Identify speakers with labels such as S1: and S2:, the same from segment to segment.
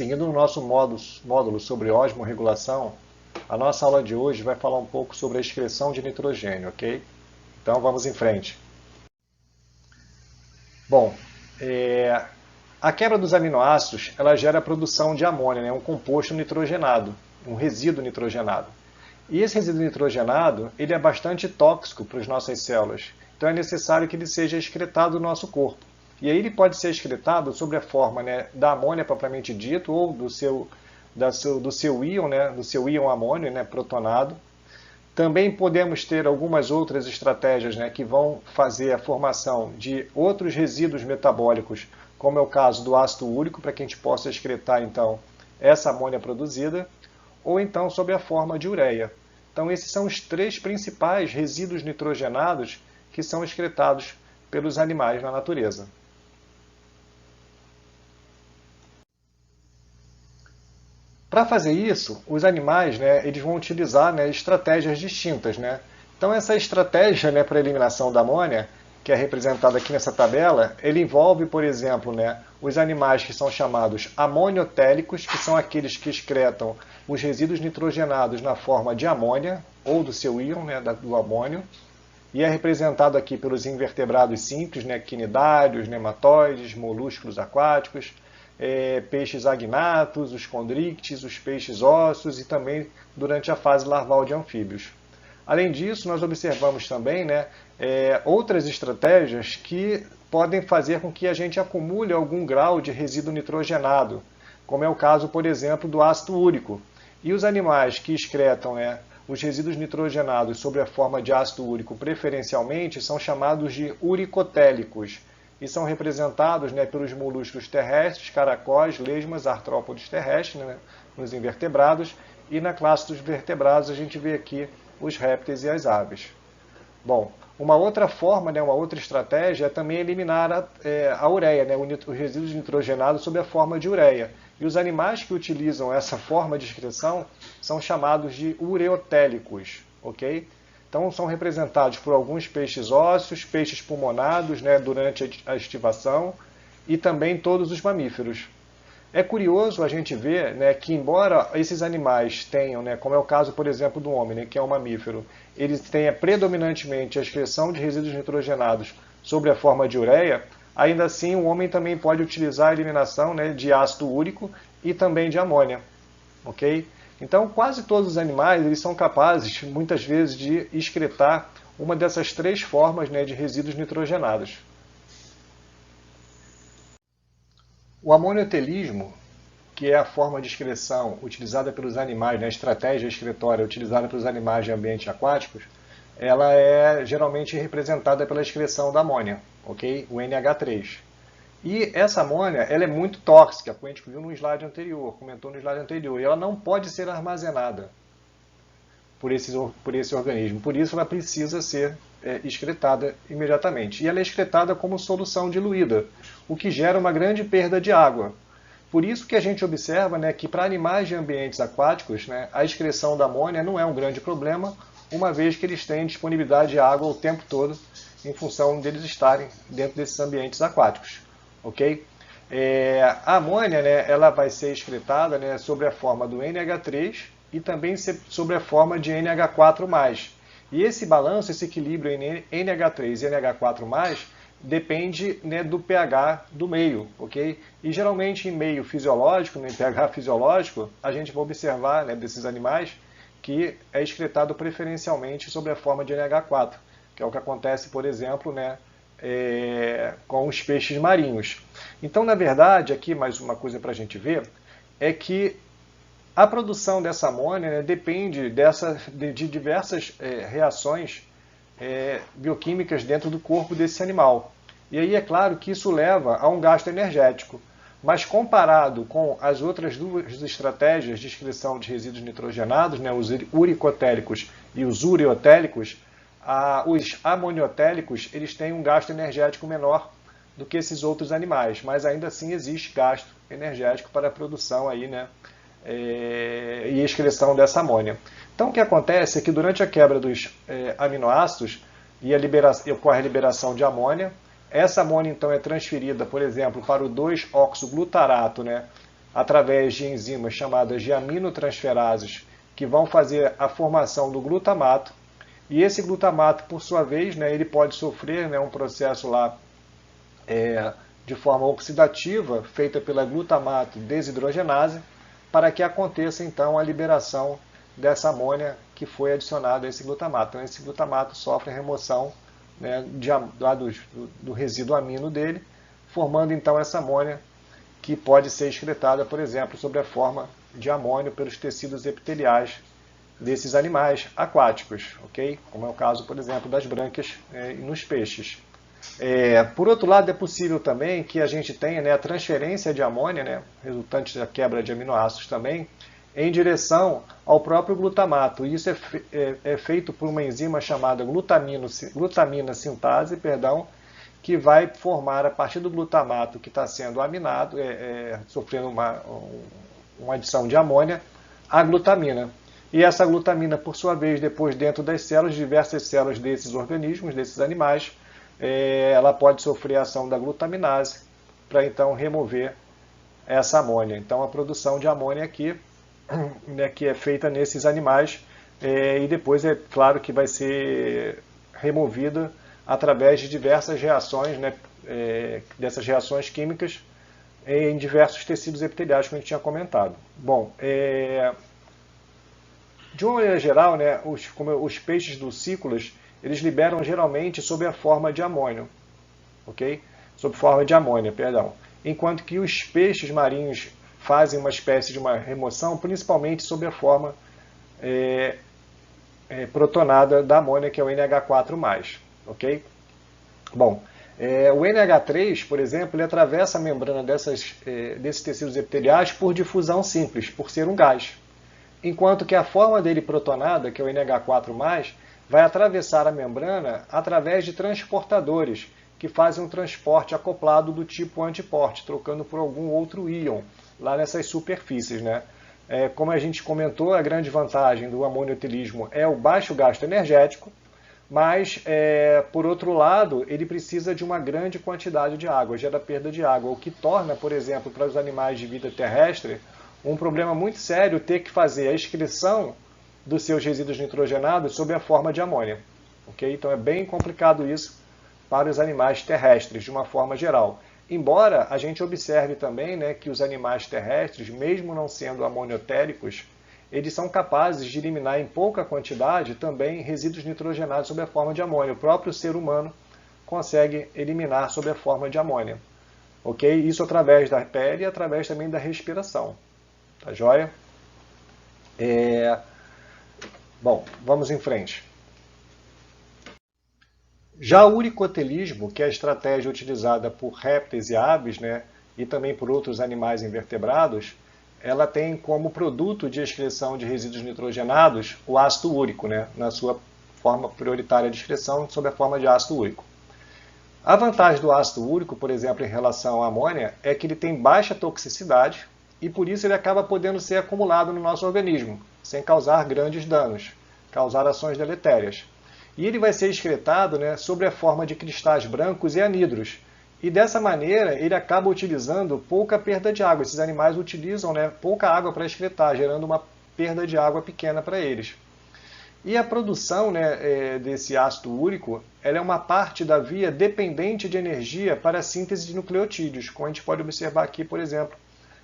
S1: Seguindo o nosso módulo sobre osmorregulação, a nossa aula de hoje vai falar um pouco sobre a excreção de nitrogênio, ok? Então vamos em frente. Bom, a quebra dos aminoácidos ela gera a produção de amônia, né? Um composto nitrogenado, um resíduo nitrogenado. E esse resíduo nitrogenado ele é bastante tóxico para as nossas células, então é necessário que ele seja excretado do nosso corpo. E aí ele pode ser excretado sob a forma, né, da amônia propriamente dito, ou do seu íon, né, do seu íon amônio, né, protonado. Também podemos ter algumas outras estratégias, né, que vão fazer a formação de outros resíduos metabólicos, como é o caso do ácido úrico, para que a gente possa excretar então essa amônia produzida, ou então sob a forma de ureia. Então esses são os três principais resíduos nitrogenados que são excretados pelos animais na natureza. Para fazer isso, os animais, né, eles vão utilizar, né, estratégias distintas, né? Então essa estratégia, né, para a eliminação da amônia, que é representada aqui nessa tabela, ele envolve, por exemplo, né, os animais que são chamados amoniotélicos, que são aqueles que excretam os resíduos nitrogenados na forma de amônia, ou do seu íon, né, do amônio, e é representado aqui pelos invertebrados simples, né, quinidários, nematóides, molúsculos aquáticos, peixes agnatos, os condrictes, os peixes ósseos e também durante a fase larval de anfíbios. Além disso, nós observamos também, né, outras estratégias que podem fazer com que a gente acumule algum grau de resíduo nitrogenado, como é o caso, por exemplo, do ácido úrico. E os animais que excretam, né, os resíduos nitrogenados sob a forma de ácido úrico preferencialmente são chamados de uricotélicos e são representados, né, pelos moluscos terrestres, caracóis, lesmas, artrópodes terrestres, né, nos invertebrados, e na classe dos vertebrados a gente vê aqui os répteis e as aves. Bom, uma outra forma, né, uma outra estratégia é também eliminar a ureia, né, os resíduos nitrogenados sob a forma de ureia. E os animais que utilizam essa forma de excreção são chamados de ureotélicos, ok? Então são representados por alguns peixes ósseos, peixes pulmonados, né, durante a estivação e também todos os mamíferos. É curioso a gente ver, né, que embora esses animais tenham, né, como é o caso, por exemplo, do homem, né, que é um mamífero, ele tenha predominantemente a excreção de resíduos nitrogenados sobre a forma de ureia, ainda assim o homem também pode utilizar a eliminação, né, de ácido úrico e também de amônia. Ok? Então, quase todos os animais eles são capazes, muitas vezes, de excretar uma dessas três formas, né, de resíduos nitrogenados. O amoniotelismo, que é a forma de excreção utilizada pelos animais, né, a estratégia excretória utilizada pelos animais de ambientes aquáticos, ela é geralmente representada pela excreção da amônia, ok? O NH3. E essa amônia ela é muito tóxica, como a gente viu no slide anterior, comentou no slide anterior, e ela não pode ser armazenada por esse organismo. Por isso ela precisa ser excretada imediatamente. E ela é excretada como solução diluída, o que gera uma grande perda de água. Por isso que a gente observa, né, que para animais de ambientes aquáticos, né, a excreção da amônia não é um grande problema, uma vez que eles têm disponibilidade de água o tempo todo, em função deles estarem dentro desses ambientes aquáticos. Ok? A amônia, né, ela vai ser excretada, né, sobre a forma do NH3 e também sobre a forma de NH4+. E esse balanço, esse equilíbrio em NH3 e NH4+, depende, né, do pH do meio, ok? E geralmente em meio fisiológico, em pH fisiológico, a gente vai observar, né, desses animais que é excretado preferencialmente sobre a forma de NH4, que é o que acontece, por exemplo, né, com os peixes marinhos. Então, na verdade, aqui mais uma coisa para a gente ver, é que a produção dessa amônia, né, depende de diversas reações bioquímicas dentro do corpo desse animal. E aí é claro que isso leva a um gasto energético. Mas comparado com as outras duas estratégias de excreção de resíduos nitrogenados, né, os uricotélicos e os ureotélicos, os amoniotélicos eles têm um gasto energético menor do que esses outros animais, mas ainda assim existe gasto energético para a produção aí, né, e excreção dessa amônia. Então o que acontece é que durante a quebra dos aminoácidos ocorre a liberação de amônia. Essa amônia então é transferida, por exemplo, para o 2-oxoglutarato, né, através de enzimas chamadas de aminotransferases, que vão fazer a formação do glutamato. E esse glutamato, por sua vez, né, ele pode sofrer, né, um processo lá de forma oxidativa, feita pela glutamato desidrogenase, para que aconteça então a liberação dessa amônia que foi adicionada a esse glutamato. Então esse glutamato sofre remoção, né, do resíduo amino dele, formando então essa amônia que pode ser excretada, por exemplo, sob a forma de amônio pelos tecidos epiteliais desses animais aquáticos, ok? Como é o caso, por exemplo, das brânquias nos peixes. Por outro lado, é possível também que a gente tenha, né, a transferência de amônia, né, resultante da quebra de aminoácidos também, em direção ao próprio glutamato. Isso é feito por uma enzima chamada glutamina sintase, que vai formar, a partir do glutamato que está sendo aminado, sofrendo uma adição de amônia, a glutamina. E essa glutamina, por sua vez, depois dentro das células, diversas células desses organismos, desses animais, ela pode sofrer a ação da glutaminase para então remover essa amônia. Então a produção de amônia aqui, né, que é feita nesses animais, e depois é claro que vai ser removida através de diversas reações, né, dessas reações químicas em diversos tecidos epiteliais, como a gente tinha comentado. Bom, de uma maneira geral, né, os peixes dulcícolas, eles liberam geralmente sob a forma de amônio, ok? Sob forma de amônia, perdão. Enquanto que os peixes marinhos fazem uma espécie de uma remoção, principalmente sob a forma protonada da amônia, que é o NH4+, ok? Bom, o NH3, por exemplo, ele atravessa a membrana desses tecidos epiteliais por difusão simples, por ser um gás. Enquanto que a forma dele protonada, que é o NH4+, vai atravessar a membrana através de transportadores, que fazem um transporte acoplado do tipo antiporte, trocando por algum outro íon lá nessas superfícies, né? Como a gente comentou, a grande vantagem do amoniotilismo é o baixo gasto energético, mas, por outro lado, ele precisa de uma grande quantidade de água, gera perda de água, o que torna, por exemplo, para os animais de vida terrestre, um problema muito sério ter que fazer a excreção dos seus resíduos nitrogenados sob a forma de amônia. Okay? Então é bem complicado isso para os animais terrestres, de uma forma geral. Embora a gente observe também, né, que os animais terrestres, mesmo não sendo amoniotéricos, eles são capazes de eliminar em pouca quantidade também resíduos nitrogenados sob a forma de amônia. O próprio ser humano consegue eliminar sob a forma de amônia. Okay? Isso através da pele e através também da respiração. Tá joia? Bom, vamos em frente. Já o uricotelismo, que é a estratégia utilizada por répteis e aves, né, e também por outros animais invertebrados, ela tem como produto de excreção de resíduos nitrogenados o ácido úrico, né, na sua forma prioritária de excreção, sob a forma de ácido úrico. A vantagem do ácido úrico, por exemplo, em relação à amônia, é que ele tem baixa toxicidade e por isso ele acaba podendo ser acumulado no nosso organismo, sem causar grandes danos, causar ações deletérias. E ele vai ser excretado, né, sob a forma de cristais brancos e anidros. E dessa maneira ele acaba utilizando pouca perda de água. Esses animais utilizam, né, pouca água para excretar, gerando uma perda de água pequena para eles. E a produção, né, desse ácido úrico, ela é uma parte da via dependente de energia para a síntese de nucleotídeos, como a gente pode observar aqui, por exemplo,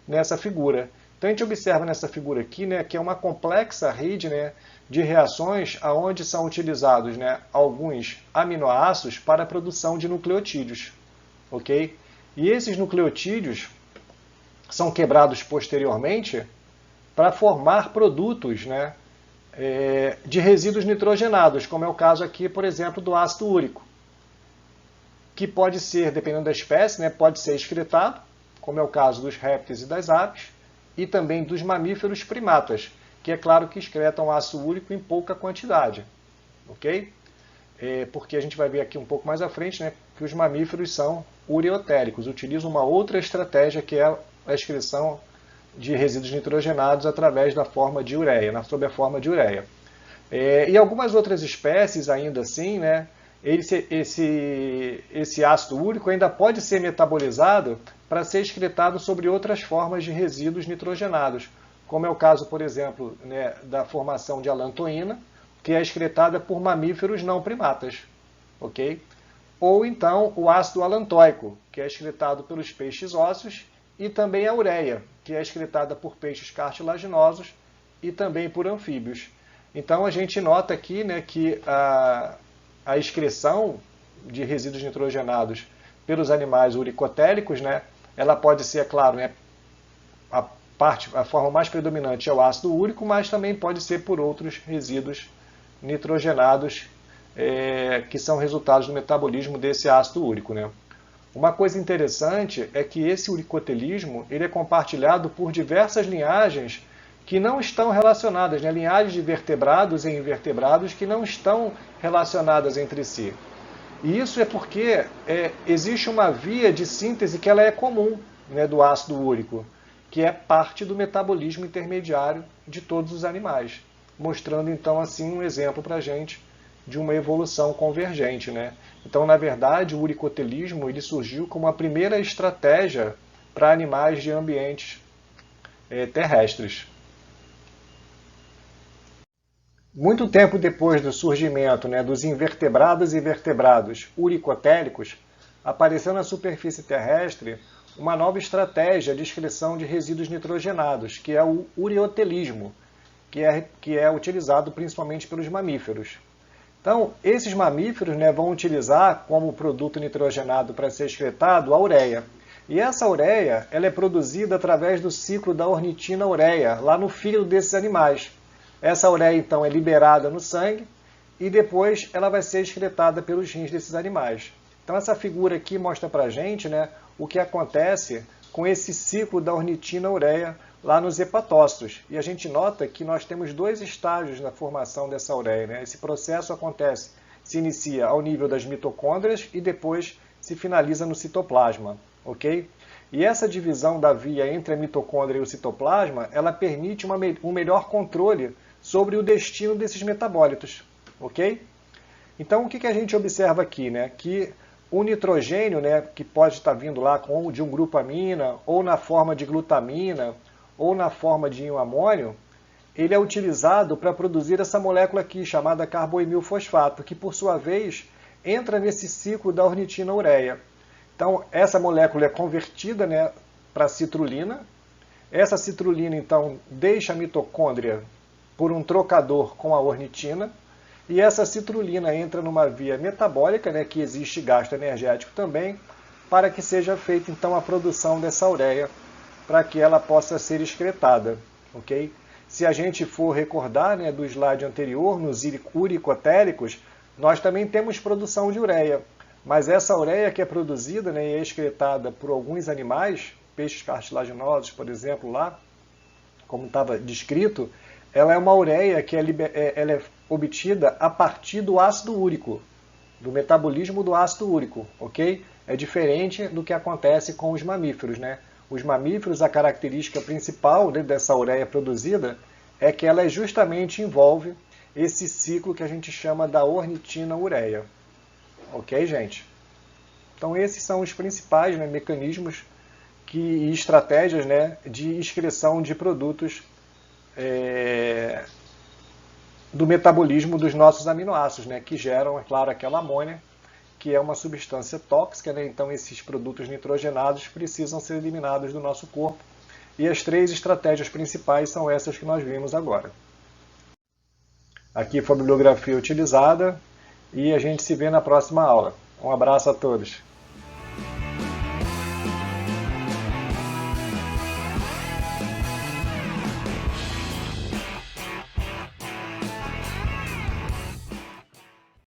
S1: nessa figura. Então a gente observa nessa figura aqui, né, que é uma complexa rede, né, de reações onde são utilizados, né, alguns aminoácidos para a produção de nucleotídeos. Okay? E esses nucleotídeos são quebrados posteriormente para formar produtos, né, de resíduos nitrogenados, como é o caso aqui, por exemplo, do ácido úrico, que pode ser, dependendo da espécie, né, pode ser excretado, como é o caso dos répteis e das aves, e também dos mamíferos primatas, que é claro que excretam ácido úrico em pouca quantidade. Ok? Porque a gente vai ver aqui um pouco mais à frente, né, que os mamíferos são ureotéricos, utilizam uma outra estratégia que é a excreção de resíduos nitrogenados através da forma de ureia, sob a forma de ureia. E algumas outras espécies ainda assim, né, esse ácido úrico ainda pode ser metabolizado para ser excretado sobre outras formas de resíduos nitrogenados, como é o caso, por exemplo, né, da formação de alantoína, que é excretada por mamíferos não primatas, ok? Ou então o ácido alantóico, que é excretado pelos peixes ósseos, e também a ureia, que é excretada por peixes cartilaginosos e também por anfíbios. Então a gente nota aqui, né, que a excreção de resíduos nitrogenados pelos animais uricotélicos, né, ela pode ser, é claro, né, a forma mais predominante é o ácido úrico, mas também pode ser por outros resíduos nitrogenados que são resultados do metabolismo desse ácido úrico, né? Uma coisa interessante é que esse uricotelismo ele é compartilhado por diversas linhagens que não estão relacionadas, né? Linhagens de vertebrados e invertebrados que não estão relacionadas entre si. E isso é porque existe uma via de síntese que ela é comum, né, do ácido úrico, que é parte do metabolismo intermediário de todos os animais, mostrando então assim um exemplo para a gente de uma evolução convergente, né? Então, na verdade, o uricotelismo ele surgiu como a primeira estratégia para animais de ambientes terrestres. Muito tempo depois do surgimento, né, dos invertebrados e vertebrados uricotélicos, apareceu na superfície terrestre uma nova estratégia de excreção de resíduos nitrogenados, que é o uriotelismo, que é utilizado principalmente pelos mamíferos. Então, esses mamíferos, né, vão utilizar como produto nitrogenado para ser excretado a ureia. E essa ureia ela é produzida através do ciclo da ornitina-ureia, lá no fígado desses animais. Essa ureia, então, é liberada no sangue e depois ela vai ser excretada pelos rins desses animais. Então, essa figura aqui mostra para a gente, né, o que acontece com esse ciclo da ornitina-ureia lá nos hepatócitos. E a gente nota que nós temos dois estágios na formação dessa ureia, né? Esse processo se inicia ao nível das mitocôndrias e depois se finaliza no citoplasma, ok? E essa divisão da via entre a mitocôndria e o citoplasma, ela permite um melhor controle sobre o destino desses metabólitos, ok? Então, o que a gente observa aqui, né? Que o nitrogênio, né, que pode estar vindo lá de um grupo amina, ou na forma de glutamina, ou na forma de íon amônio, ele é utilizado para produzir essa molécula aqui, chamada carboimilfosfato, que por sua vez entra nesse ciclo da ornitina-ureia. Então, essa molécula é convertida, né, para citrulina. Essa citrulina, então, deixa a mitocôndria por um trocador com a ornitina, e essa citrulina entra numa via metabólica, né, que existe gasto energético também, para que seja feita então a produção dessa ureia, para que ela possa ser excretada, ok? Se a gente for recordar, né, do slide anterior, nos uricotélicos, nós também temos produção de ureia, mas essa ureia que é produzida, né, e é excretada por alguns animais, peixes cartilaginosos, por exemplo, lá, como estava descrito, ela é uma ureia que ela é obtida a partir do ácido úrico, do metabolismo do ácido úrico, ok? É diferente do que acontece com os mamíferos, né? Os mamíferos, a característica principal, né, dessa ureia produzida é que ela justamente envolve esse ciclo que a gente chama da ornitina-ureia. Ok, gente? Então esses são os principais, né, mecanismos e estratégias, né, de excreção de produtos do metabolismo dos nossos aminoácidos, né, que geram, é claro, aquela amônia, que é uma substância tóxica, né? Então esses produtos nitrogenados precisam ser eliminados do nosso corpo. E as três estratégias principais são essas que nós vimos agora. Aqui foi a bibliografia utilizada e a gente se vê na próxima aula. Um abraço a todos.